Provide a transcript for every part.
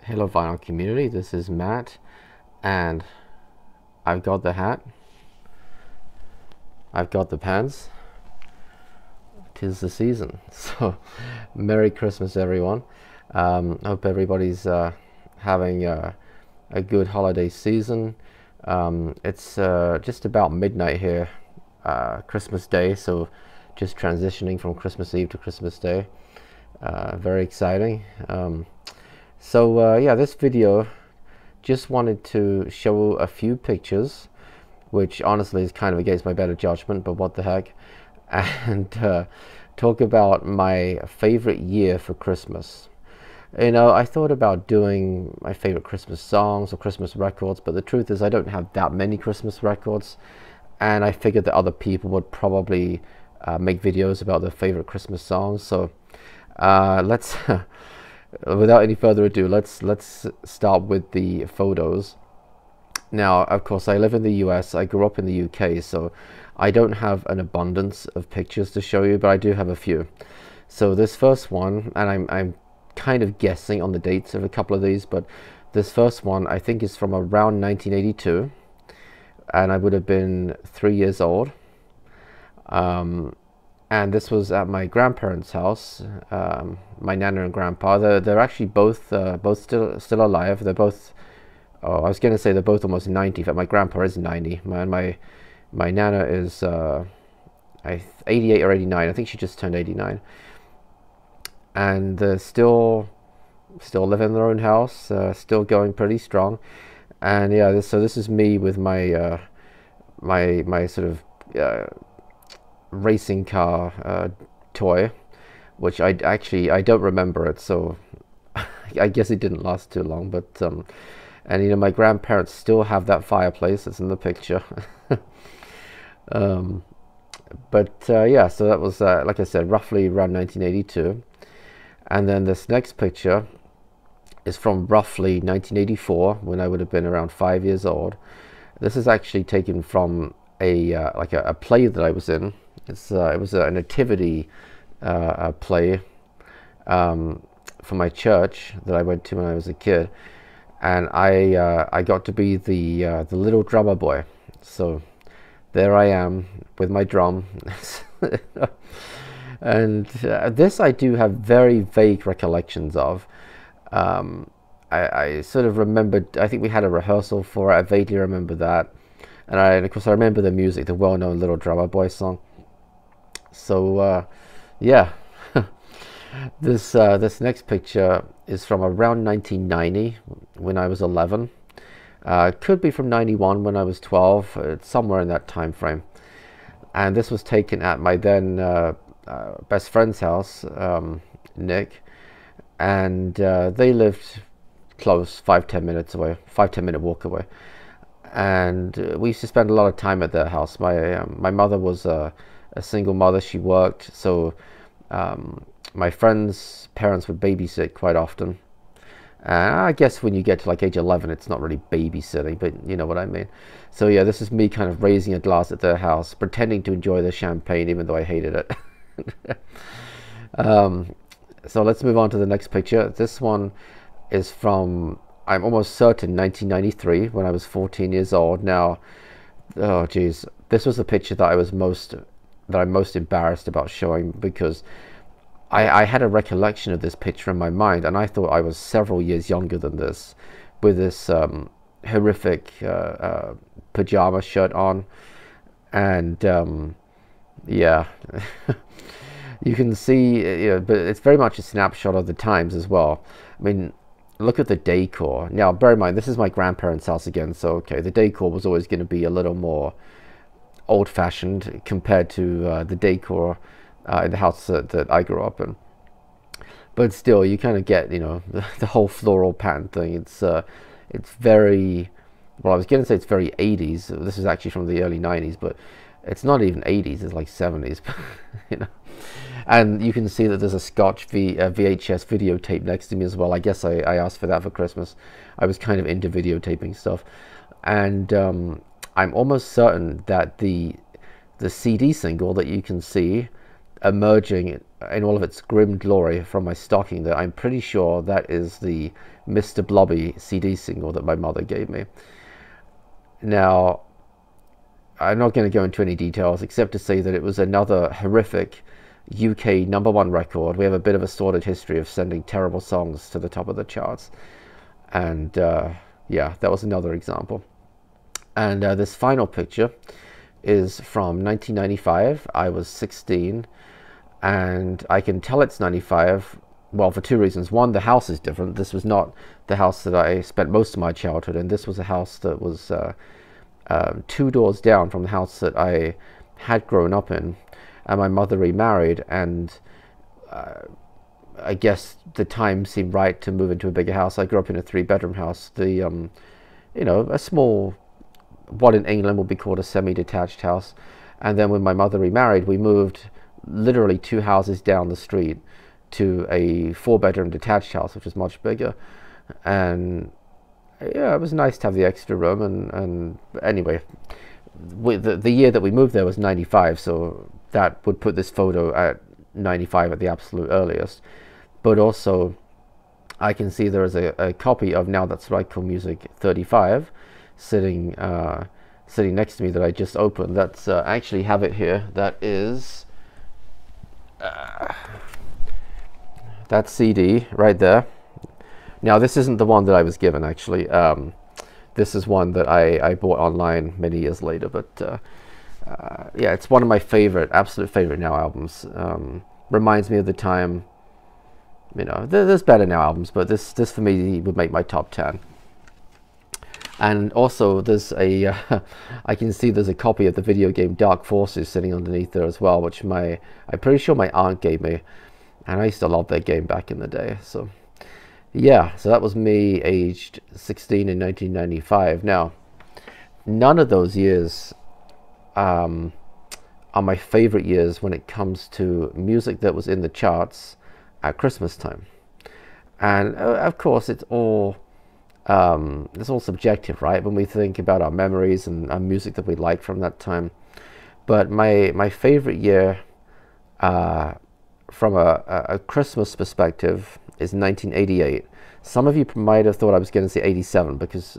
Hello vinyl community, this is Matt, and I've got the hat, I've got the pants. 'Tis the season, so Merry Christmas everyone. Hope everybody's having a good holiday season. It's just about midnight here, Christmas Day, so just transitioning from Christmas Eve to Christmas Day. Very exciting. Yeah, this video just wanted to show a few pictures, which honestly is kind of against my better judgment, but what the heck, and talk about my favorite year for Christmas. You know, I thought about doing my favorite Christmas songs or Christmas records, but the truth is I don't have that many Christmas records, and I figured that other people would probably make videos about their favorite Christmas songs. So let's without any further ado, let's start with the photos. Now, of course, I live in the US. I grew up in the UK, so I don't have an abundance of pictures to show you, but I do have a few. So this first one, and I'm kind of guessing on the dates of a couple of these, but this first one I think is from around 1982, and I would have been 3 years old. And this was at my grandparents' house. My nana and grandpa. They're actually both still alive. They're both. Oh, I was going to say they're both almost 90. In fact, my grandpa is 90. My nana is 88 or 89. I think she just turned 89. And they're still living in their own house. Still going pretty strong. And yeah, so this is me with my my sort of racing car toy, which I don't remember it, so I guess it didn't last too long. But and you know, my grandparents still have that fireplace that's in the picture. Yeah, so that was like I said, roughly around 1982. And then this next picture is from roughly 1984, when I would have been around 5 years old. This is actually taken from a like a play that I was in. It was a nativity play for my church that I went to when I was a kid, and I got to be the little drummer boy. So there I am with my drum. And this I do have very vague recollections of. I sort of remembered, I think we had a rehearsal for it. I vaguely remember that. And of course I remember the music, the well-known Little Drummer Boy song. So yeah, this next picture is from around 1990, when I was 11. Could be from 91 when I was 12. It's somewhere in that time frame. And this was taken at my then best friend's house, Nick, and they lived close, 5-10 minutes away, 5-10 minute walk away. And we used to spend a lot of time at their house. My mother was a single mother. She worked, so my friends' parents would babysit quite often. And I guess when you get to like age 11, it's not really babysitting, but you know what I mean. So yeah, this is me kind of raising a glass at their house, pretending to enjoy the champagne, even though I hated it. So let's move on to the next picture. This one is from, I'm almost certain, 1993, when I was 14 years old. Now, oh geez, this was the picture that I'm most embarrassed about showing, because I had a recollection of this picture in my mind, and I thought I was several years younger than this, with this horrific pajama shirt on. And yeah, you can see, you know, but it's very much a snapshot of the times as well. I mean, look at the decor. Now, bear in mind, this is my grandparents' house again, so okay, the decor was always going to be a little more old-fashioned compared to the decor in the house that I grew up in. But still, you kind of get, you know, the whole floral pattern thing. It's very, well, I was going to say it's very 80s. This is actually from the early 90s, but it's not even 80s. It's like 70s, you know. And you can see that there's a Scotch VHS videotape next to me as well. I guess I asked for that for Christmas. I was kind of into videotaping stuff. And I'm almost certain that the CD single that you can see emerging in all of its grim glory from my stocking there. I'm pretty sure that is the Mr. Blobby CD single that my mother gave me. Now, I'm not going to go into any details except to say that it was another horrific UK #1 record. We have a bit of a sordid history of sending terrible songs to the top of the charts. And yeah, that was another example. And this final picture is from 1995. I was 16, and I can tell it's 95, well, for two reasons. One, the house is different. This was not the house that I spent most of my childhood in. This was a house that was 2 doors down from the house that I had grown up in. And my mother remarried, and I guess the time seemed right to move into a bigger house. I grew up in a 3-bedroom house. The you know, a small, what in England would be called a semi-detached house. And then when my mother remarried, we moved literally 2 houses down the street to a 4-bedroom detached house, which was much bigger. And yeah, it was nice to have the extra room. And anyway, the year that we moved there was 95, so that would put this photo at 95 at the absolute earliest. But also, I can see there is a copy of Now That's Right Cool Music 35 sitting next to me that I just opened. That's I actually have it here. That is that CD right there. Now, this isn't the one that I was given, actually. This is one that I bought online many years later. But yeah, it's one of my absolute favorite Now albums. Reminds me of the time. You know, there's better Now albums, but this for me would make my top 10. And also, there's a I can see there's a copy of the video game Dark Forces sitting underneath there as well, which I'm pretty sure my aunt gave me, and I used to love that game back in the day. So yeah, so that was me aged 16 in 1995. Now, none of those years are my favorite years when it comes to music that was in the charts at Christmas time. And of course, it's all subjective, right? When we think about our memories and music that we like from that time. But my favorite year from a Christmas perspective is 1988. Some of you might have thought I was going to say 87, because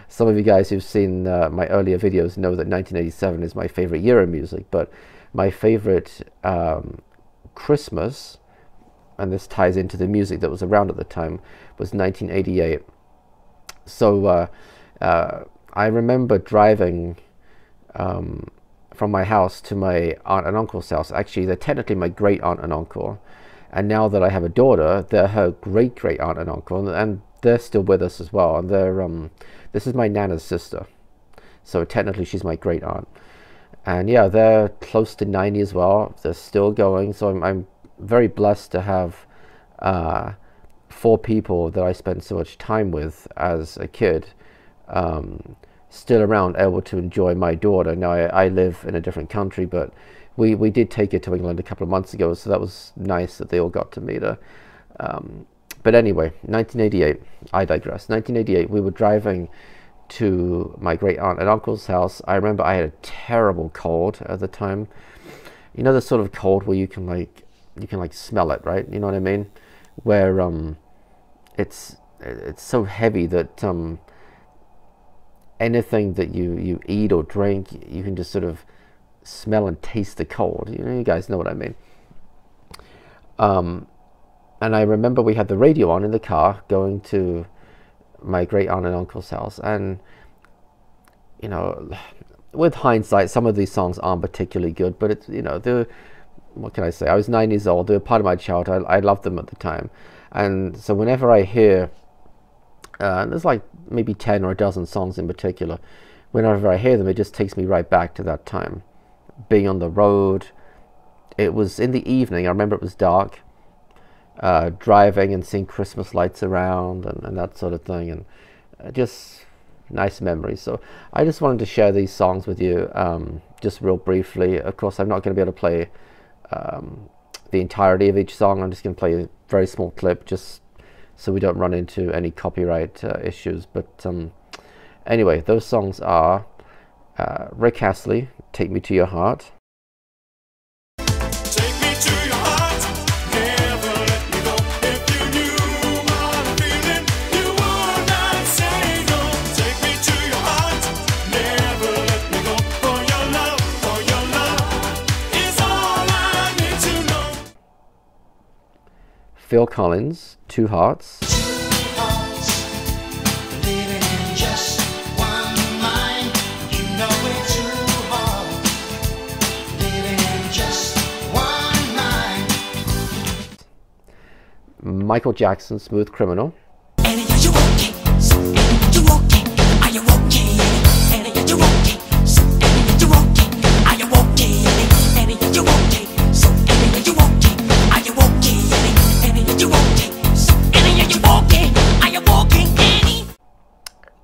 some of you guys who've seen my earlier videos know that 1987 is my favorite year in music. But my favorite Christmas, and this ties into the music that was around at the time, was 1988. So I remember driving from my house to my aunt and uncle's house. Actually, they're technically my great aunt and uncle. And now that I have a daughter, they're her great great aunt and uncle, and they're still with us as well. And they're this is my nana's sister, so technically she's my great aunt. And yeah, they're close to 90 as well. They're still going. So I'm very blessed to have 4 people that I spent so much time with as a kid still around, able to enjoy my daughter. Now, I live in a different country, but we did take her to England a couple of months ago, so that was nice that they all got to meet her. But anyway, 1988, I digress. 1988, we were driving to my great aunt and uncle's house. I remember I had a terrible cold at the time. You know, the sort of cold where you can like smell it, right? You know what I mean? Where it's so heavy that anything that you eat or drink, you can just sort of smell and taste the cold. You know, you guys know what I mean. And I remember we had the radio on in the car going to my great aunt and uncle's house, and you know, with hindsight, some of these songs aren't particularly good, but it's, you know, what can I say? I was 9 years old. They were part of my childhood. I loved them at the time, and so whenever I hear, there's like maybe 10 or a dozen songs in particular. Whenever I hear them, it just takes me right back to that time, being on the road. It was in the evening. I remember it was dark. Driving and seeing Christmas lights around and that sort of thing, and just nice memories. So I just wanted to share these songs with you, just real briefly. Of course, I'm not going to be able to play the entirety of each song. I'm just going to play a very small clip, just so we don't run into any copyright issues. But anyway, those songs are Rick Astley, Take Me to Your Heart. Phil Collins, Two Hearts. Michael Jackson, Smooth Criminal.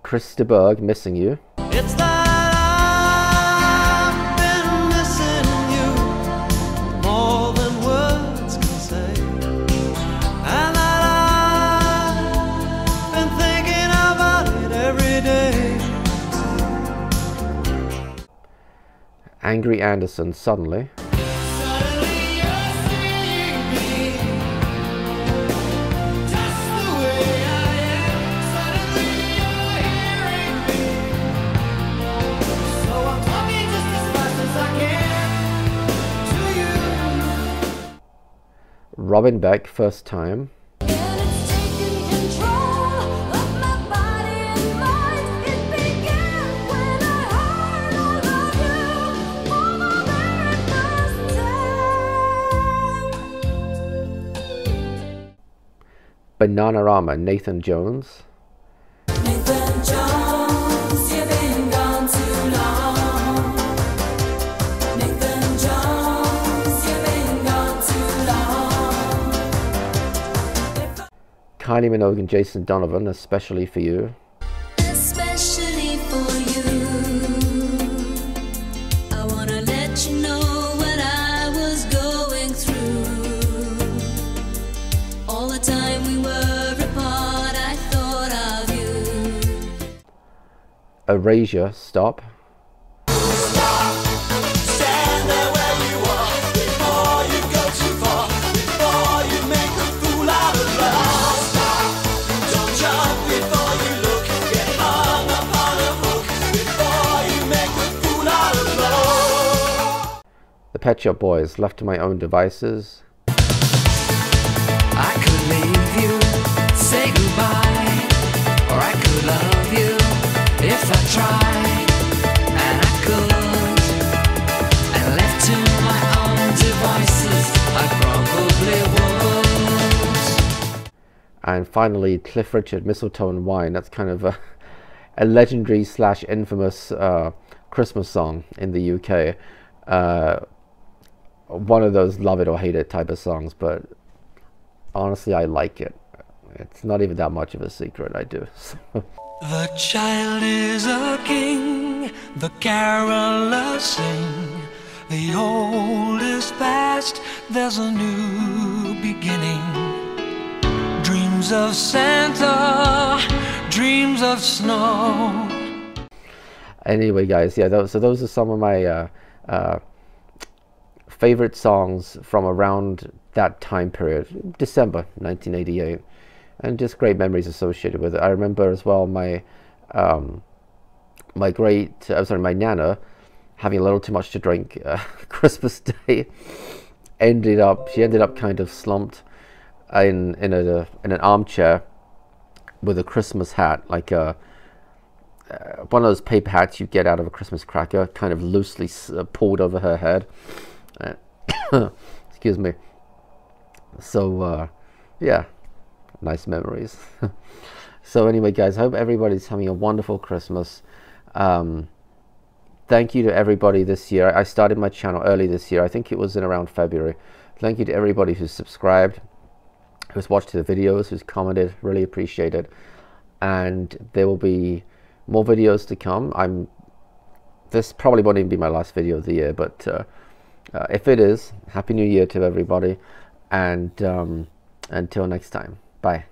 Chris de Burgh, Missing You. It's that I've been missing you more than words can say, and that I've been thinking about it every day. Angry Anderson, Suddenly. Robin Beck, First Time. Bananarama, Nathan Jones. Nathan Jones, you've been gone too long. Nathan Jones, you've been gone too long. Kylie Minogue and Jason Donovan, Especially for You. Especially for you, I wanna let you know what I was going through. All the time we were apart, I thought of you. Erasure, Stop. Stand there where you are before you go too far, before you make a fool out of love. Don't jump before you look, get hung up on a hook before you make a fool out of love. The Pet Shop Boys, Left to My Own Devices. I could leave you, say goodbye, or I could love you if I tried, and I could, and left to my own devices, I probably would. And finally, Cliff Richard, Mistletoe and Wine. That's kind of a legendary slash infamous Christmas song in the UK. One of those love it or hate it type of songs, but honestly, I like it. It's not even that much of a secret, I do. The child is a king, the carolers sing. The old is past, there's a new beginning. Dreams of Santa, dreams of snow. Anyway, guys, yeah, those are some of my favorite songs from around that time period, December 1988, and just great memories associated with it. I remember as well my my nana having a little too much to drink Christmas Day. She ended up kind of slumped in an armchair with a Christmas hat, like one of those paper hats you get out of a Christmas cracker, kind of loosely pulled over her head. Excuse me. So yeah, nice memories. So anyway, guys, I hope everybody's having a wonderful Christmas. Thank you to everybody this year. I started my channel early this year. I think it was in around February. Thank you to everybody who's subscribed, who's watched the videos, who's commented. Really appreciate it. And there will be more videos to come. This probably won't even be my last video of the year, but if it is, Happy New Year to everybody, and until next time, bye.